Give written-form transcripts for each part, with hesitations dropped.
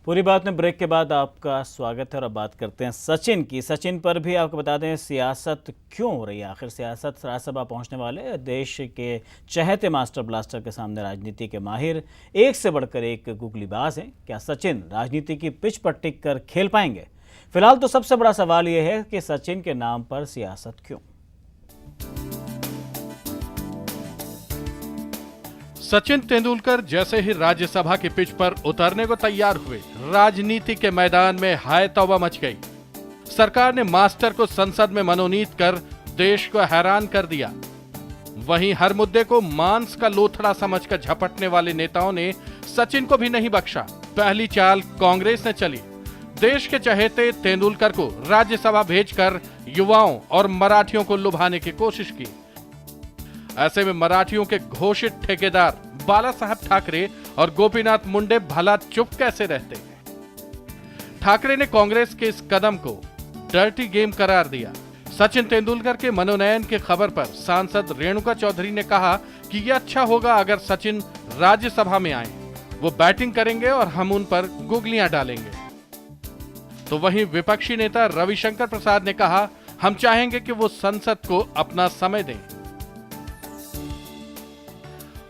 पूरी बात में ब्रेक के बाद आपका स्वागत है और अब बात करते हैं सचिन की। सचिन पर भी आपको बता दें सियासत क्यों हो रही है, आखिर सियासत राज्यसभा पहुंचने वाले देश के चहेते मास्टर ब्लास्टर के सामने राजनीति के माहिर एक से बढ़कर एक गुगलीबाज हैं। क्या सचिन राजनीति की पिच पर टिक कर खेल पाएंगे? फिलहाल तो सबसे बड़ा सवाल यह है कि सचिन के नाम पर सियासत क्यों। सचिन तेंदुलकर जैसे ही राज्यसभा की पिच पर उतरने को तैयार हुए, राजनीति के मैदान में हाय तौबा मच गई। सरकार ने मास्टर को संसद में मनोनीत कर देश को हैरान कर दिया। वहीं हर मुद्दे को मांस का लोथड़ा समझकर झपटने वाले नेताओं ने सचिन को भी नहीं बख्शा। पहली चाल कांग्रेस ने चली। देश के चहेते तेंदुलकर को राज्यसभा भेजकर युवाओं और मराठियों को लुभाने की कोशिश की। ऐसे में मराठियों के घोषित ठेकेदार बाला साहब ठाकरे और गोपीनाथ मुंडे भला चुप कैसे रहते हैं। ठाकरे ने कांग्रेस के इस कदम को डर्टी गेम करार दिया। सचिन तेंदुलकर के मनोनयन की खबर पर सांसद रेणुका चौधरी ने कहा कि यह अच्छा होगा अगर सचिन राज्यसभा में आए, वो बैटिंग करेंगे और हम उन पर गुगलियां डालेंगे। तो वहीं विपक्षी नेता रविशंकर प्रसाद ने कहा, हम चाहेंगे कि वो संसद को अपना समय दें।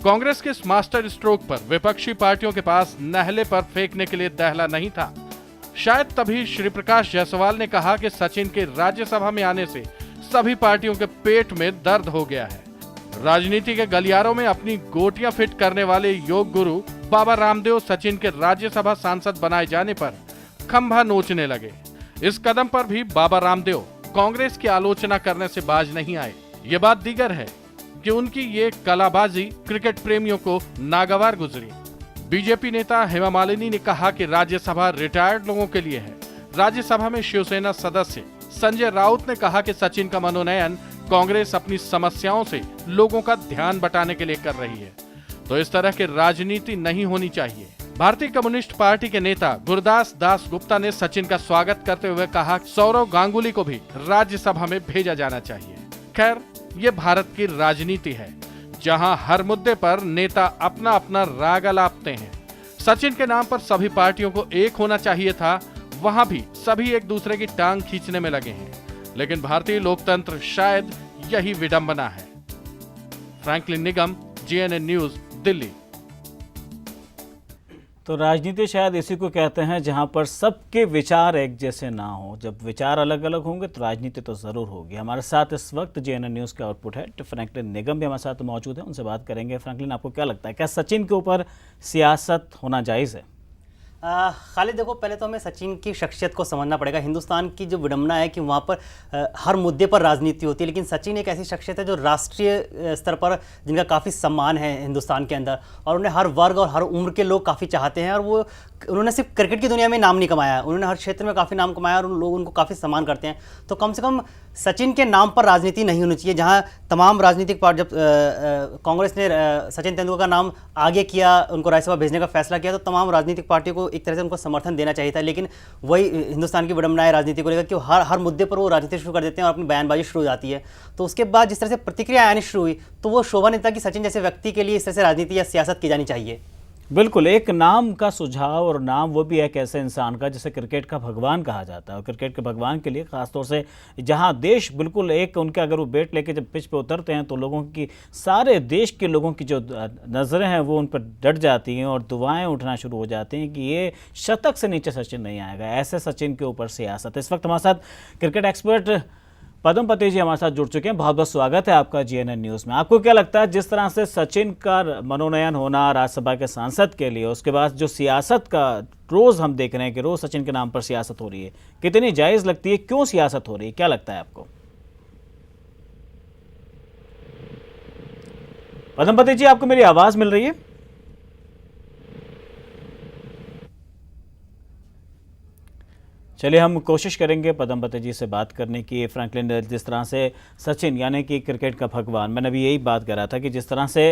कांग्रेस के इस मास्टर स्ट्रोक पर विपक्षी पार्टियों के पास नहले पर फेंकने के लिए दहला नहीं था। शायद तभी श्री प्रकाश जायसवाल ने कहा कि सचिन के राज्यसभा में आने से सभी पार्टियों के पेट में दर्द हो गया है। राजनीति के गलियारों में अपनी गोटियां फिट करने वाले योग गुरु बाबा रामदेव सचिन के राज्यसभा सांसद बनाए जाने पर खंभा नोचने लगे। इस कदम पर भी बाबा रामदेव कांग्रेस की आलोचना करने से बाज नहीं आए। ये बात दीगर है कि उनकी ये कलाबाजी क्रिकेट प्रेमियों को नागवार गुजरी। बीजेपी नेता हेमा मालिनी ने कहा कि राज्यसभा रिटायर्ड लोगों के लिए है। राज्यसभा में शिवसेना सदस्य संजय राउत ने कहा कि सचिन का मनोनयन कांग्रेस अपनी समस्याओं से लोगों का ध्यान बटाने के लिए कर रही है। तो इस तरह की राजनीति नहीं होनी चाहिए। भारतीय कम्युनिस्ट पार्टी के नेता गुरदास दास गुप्ता ने सचिन का स्वागत करते हुए कहा, सौरव गांगुली को भी राज्यसभा में भेजा जाना चाहिए। खैर, ये भारत की राजनीति है जहां हर मुद्दे पर नेता अपना अपना राग अलापते हैं। सचिन के नाम पर सभी पार्टियों को एक होना चाहिए था, वहां भी सभी एक दूसरे की टांग खींचने में लगे हैं। लेकिन भारतीय लोकतंत्र शायद यही विडंबना है। फ्रैंकलिन निगम, जीएनएन न्यूज, दिल्ली। तो राजनीति शायद इसी को कहते हैं जहां पर सबके विचार एक जैसे ना हो। जब विचार अलग अलग होंगे तो राजनीति तो ज़रूर होगी। हमारे साथ इस वक्त जेएनएन न्यूज़ के आउटपुट है फ्रैंकलिन निगम भी हमारे साथ मौजूद है, उनसे बात करेंगे। फ्रैंकलिन, आपको क्या लगता है, क्या सचिन के ऊपर सियासत होना जायज़ है? खालिद, देखो, पहले तो हमें सचिन की शख्सियत को समझना पड़ेगा। हिंदुस्तान की जो विडंबना है कि वहाँ पर हर मुद्दे पर राजनीति होती है, लेकिन सचिन एक ऐसी शख्सियत है जो राष्ट्रीय स्तर पर जिनका काफ़ी सम्मान है हिंदुस्तान के अंदर, और उन्हें हर वर्ग और हर उम्र के लोग काफ़ी चाहते हैं। और उन्होंने सिर्फ क्रिकेट की दुनिया में नाम नहीं कमाया, उन्होंने हर क्षेत्र में काफ़ी नाम कमाया और लोग उनको काफ़ी सम्मान करते हैं। तो कम से कम सचिन के नाम पर राजनीति नहीं होनी चाहिए। जहां तमाम राजनीतिक पार्टी, जब कांग्रेस ने सचिन तेंदुलकर का नाम आगे किया, उनको राज्यसभा भेजने का फैसला किया, तो तमाम राजनीतिक पार्टियों को एक तरह से उनको समर्थन देना चाहिए था। लेकिन वही हिंदुस्तान की विडंबना है राजनीति को लेकर कि हर मुद्दे पर वो राजनीति शुरू कर देते हैं और अपनी बयानबाजी शुरू हो जाती है। तो उसके बाद जिस तरह से प्रतिक्रिया आनी शुरू हुई, तो वो शोभा नहीं था कि सचिन जैसे व्यक्ति के लिए इस तरह से राजनीति या सियासत की जानी चाहिए। बिल्कुल, एक नाम का सुझाव, और नाम वो भी एक ऐसे इंसान का जिसे क्रिकेट का भगवान कहा जाता है। और क्रिकेट के भगवान के लिए खासतौर से जहां देश बिल्कुल एक, उनके अगर वो बैट लेके जब पिच पे उतरते हैं तो लोगों की, सारे देश के लोगों की जो नज़रें हैं वो उन पर डट जाती हैं और दुआएं उठना शुरू हो जाती हैं कि ये शतक से नीचे सचिन नहीं आएगा। ऐसे सचिन के ऊपर सियासत। इस वक्त हमारे साथ क्रिकेट एक्सपर्ट पदम पति जी हमारे साथ जुड़ चुके हैं। बहुत बहुत स्वागत है आपका जीएनएन न्यूज़ में। आपको क्या लगता है, जिस तरह से सचिन का मनोनयन होना राज्यसभा के सांसद के लिए, उसके बाद जो सियासत का रोज़ हम देख रहे हैं कि रोज़ सचिन के नाम पर सियासत हो रही है, कितनी जायज़ लगती है, क्यों सियासत हो रही है, क्या लगता है आपको? पदम पति जी, आपको मेरी आवाज़ मिल रही है? चलिए हम कोशिश करेंगे पदमपति जी से बात करने की। फ्रैंकलिन, जिस तरह से सचिन यानी कि क्रिकेट का भगवान, मैंने अभी यही बात कर रहा था कि जिस तरह से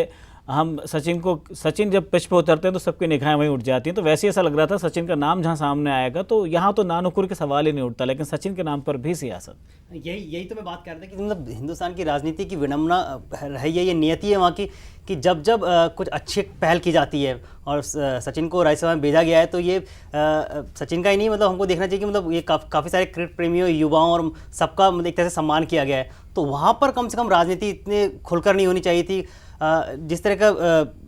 हम सचिन जब पिच पे उतरते हैं तो सबकी निगाहें वहीं उठ जाती हैं, तो वैसे ऐसा लग रहा था सचिन का नाम जहां सामने आएगा तो यहाँ तो नानुकुर के सवाल ही नहीं उठता, लेकिन सचिन के नाम पर भी सियासत। यही तो मैं बात कर रहा था कि मतलब हिंदुस्तान की राजनीति की विडंबना है, ये नियति है वहाँ की कि जब कुछ अच्छी पहल की जाती है और सचिन को राज्यसभा में भेजा गया है तो ये सचिन का ही नहीं, मतलब हमको देखना चाहिए कि मतलब ये काफ़ी सारे क्रिकेट प्रेमियों, युवाओं और सबका मतलब एक तरह से सम्मान किया गया है। तो वहाँ पर कम से कम राजनीति इतने खुलकर नहीं होनी चाहिए थी। जिस तरह का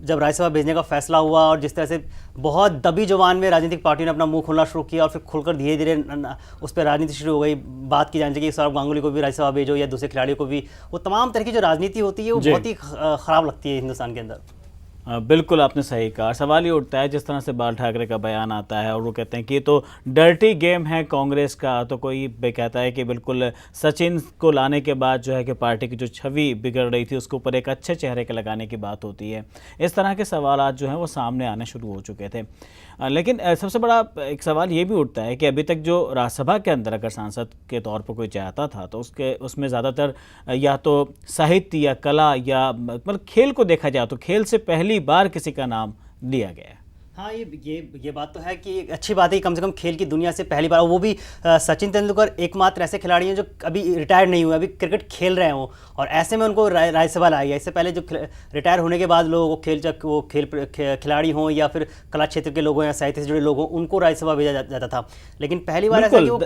जब राज्यसभा भेजने का फैसला हुआ और जिस तरह से बहुत दबी जुबान में राजनीतिक पार्टियों ने अपना मुंह खोलना शुरू किया और फिर खुलकर धीरे धीरे उस पर राजनीति शुरू हो गई। बात की जानी चाहिए कि सौरभ गांगुली को भी राज्यसभा भेजो या दूसरे खिलाड़ियों को भी, वो तमाम तरह की जो राजनीति होती है वो बहुत ही ख़राब लगती है हिंदुस्तान के अंदर। बिल्कुल आपने सही कहा। सवाल ये उठता है जिस तरह से बाल ठाकरे का बयान आता है और वो कहते हैं कि ये तो डर्टी गेम है कांग्रेस का, तो कोई कहता है कि बिल्कुल सचिन को लाने के बाद जो है कि पार्टी की जो छवि बिगड़ रही थी उसके ऊपर एक अच्छे चेहरे के लगाने की बात होती है। इस तरह के सवाल जो हैं वो सामने आने शुरू हो चुके थे। लेकिन सबसे बड़ा एक सवाल ये भी उठता है कि अभी तक जो राज्यसभा के अंदर अगर सांसद के तौर पर कोई चाहता था तो उसमें ज़्यादातर या तो साहित्य या कला या मतलब खेल को देखा जाए तो खेल से पहली बार किसी का नाम लिया गया है। हाँ, ये बात तो है कि अच्छी बात है कि कम से कम खेल की दुनिया से पहली बार, वो भी सचिन तेंदुलकर एकमात्र ऐसे खिलाड़ी हैं जो अभी रिटायर नहीं हुए, अभी क्रिकेट खेल रहे हैं वो, और ऐसे में उनको राज्यसभा लाया गया। इससे पहले जो रिटायर होने के बाद लोगों को खिलाड़ी हों या फिर कला क्षेत्र के लोग हों या साहित्य से जुड़े लोग हों, उनको राज्यसभा भेजा जाता था। लेकिन पहली बार ऐसा कि वो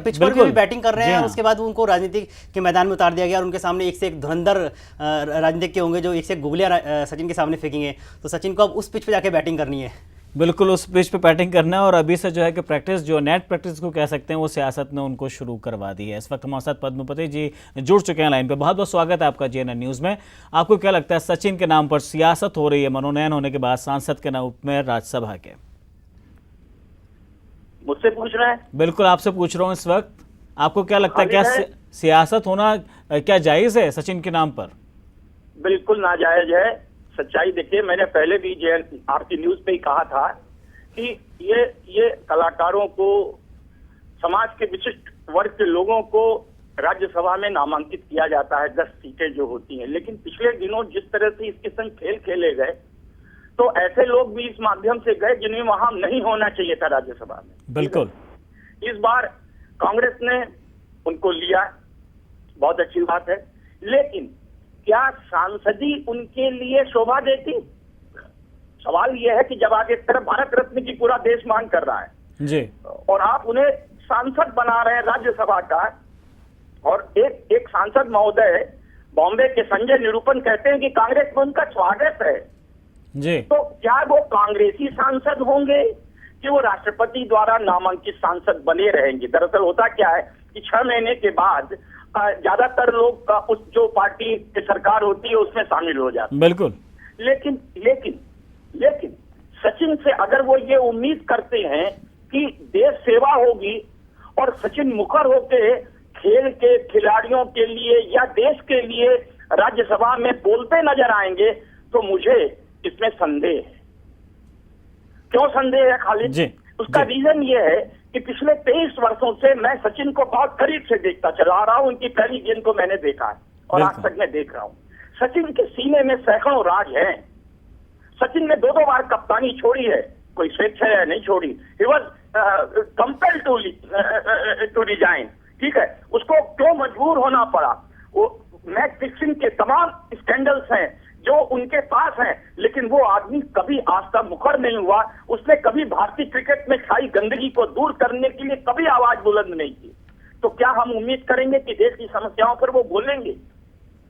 पिच पर भी बैटिंग कर रहे हैं, उसके बाद उनको राजनीति के मैदान में उतार दिया गया और उनके सामने एक से एक धुरंधर राजनीतिज्ञ होंगे जो एक से एक गुगलियां सचिन के सामने फेंकेंगे। तो सचिन को अब उस पिच पर जाके बैटिंग करनी है, बिल्कुल उस पिच पे बैटिंग करना है। और अभी से जो है कि प्रैक्टिस, जो नेट प्रैक्टिस को कह सकते हैं, वो सियासत ने उनको शुरू करवा दी है। इस वक्त हमारे साथ पद्मपति जी जुड़ चुके हैं लाइन पे। बहुत बहुत स्वागत है आपका JNN न्यूज़ में। आपको क्या लगता है सचिन के नाम पर सियासत हो रही है मनोनयन होने के बाद सांसद के नाम में राज्यसभा के? मुझसे पूछ रहे हैं? बिल्कुल आपसे पूछ रहा हूँ इस वक्त। आपको क्या लगता है, क्या सियासत होना क्या जायज़ है सचिन के नाम पर? बिल्कुल नाजायज है। सच्चाई देखिए, मैंने पहले भी आपकी न्यूज पे ही कहा था कि ये कलाकारों को, समाज के विशिष्ट वर्ग के लोगों को राज्यसभा में नामांकित किया जाता है 10 सीटें जो होती हैं। लेकिन पिछले दिनों जिस तरह से इसके संग खेल खेले गए तो ऐसे लोग भी इस माध्यम से गए जिन्हें वहां नहीं होना चाहिए था राज्यसभा में। बिल्कुल इस बार कांग्रेस ने उनको लिया, बहुत अच्छी बात है। लेकिन क्या सांसदी उनके लिए शोभा देती? सवाल यह है कि जब आप एक तरफ भारत रत्न की पूरा देश मांग कर रहा है जी, और आप उन्हें सांसद बना रहे हैं राज्यसभा का, और एक सांसद महोदय बॉम्बे के संजय निरूपण कहते हैं कि कांग्रेस में उनका स्वागत है जी, तो क्या वो कांग्रेसी सांसद होंगे कि वो राष्ट्रपति द्वारा नामांकित सांसद बने रहेंगे? दरअसल होता क्या है कि 6 महीने के बाद ज्यादातर लोग का उस जो पार्टी की सरकार होती है उसमें शामिल हो जाते हैं। बिल्कुल। लेकिन सचिन से अगर वो ये उम्मीद करते हैं कि देश सेवा होगी और सचिन मुखर होके खेल के खिलाड़ियों के लिए या देश के लिए राज्यसभा में बोलते नजर आएंगे तो मुझे इसमें संदेह है। क्यों संदेह है खालिद जी? उसका रीजन ये है कि पिछले 23 वर्षों से मैं सचिन को बहुत करीब से देखता चला रहा हूं। उनकी पहली गेंद को मैंने देखा है और आज तक मैं देख रहा हूं। सचिन के सीने में सैकड़ों राज हैं। सचिन ने 2 बार कप्तानी छोड़ी है, कोई स्वेच्छा नहीं छोड़ी। He was compelled to resign. ठीक है, उसको क्यों मजबूर होना पड़ा? वो मैच फिक्सिंग के तमाम स्कैंडल्स हैं जो उनके पास हैं, लेकिन वो आदमी कभी आज तक मुखर नहीं हुआ। उसने कभी भारतीय क्रिकेट में छाई गंदगी को दूर करने के लिए कभी आवाज बुलंद नहीं की। तो क्या हम उम्मीद करेंगे कि देश की समस्याओं पर वो बोलेंगे?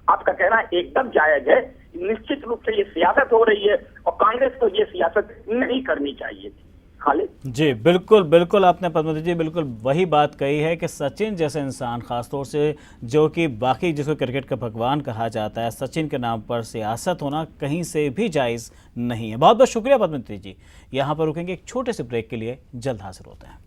आपका कहना एकदम जायज है। निश्चित रूप से ये सियासत हो रही है और कांग्रेस को ये सियासत नहीं करनी चाहिए थी। खालिद जी बिल्कुल बिल्कुल, आपने पद्मवती जी बिल्कुल वही बात कही है कि सचिन जैसे इंसान, खासतौर से जो कि बाकी जिसको क्रिकेट का भगवान कहा जाता है, सचिन के नाम पर सियासत होना कहीं से भी जायज़ नहीं है। बहुत बहुत शुक्रिया पद्मवती जी। यहाँ पर रुकेंगे एक छोटे से ब्रेक के लिए, जल्द हाजिर होते हैं।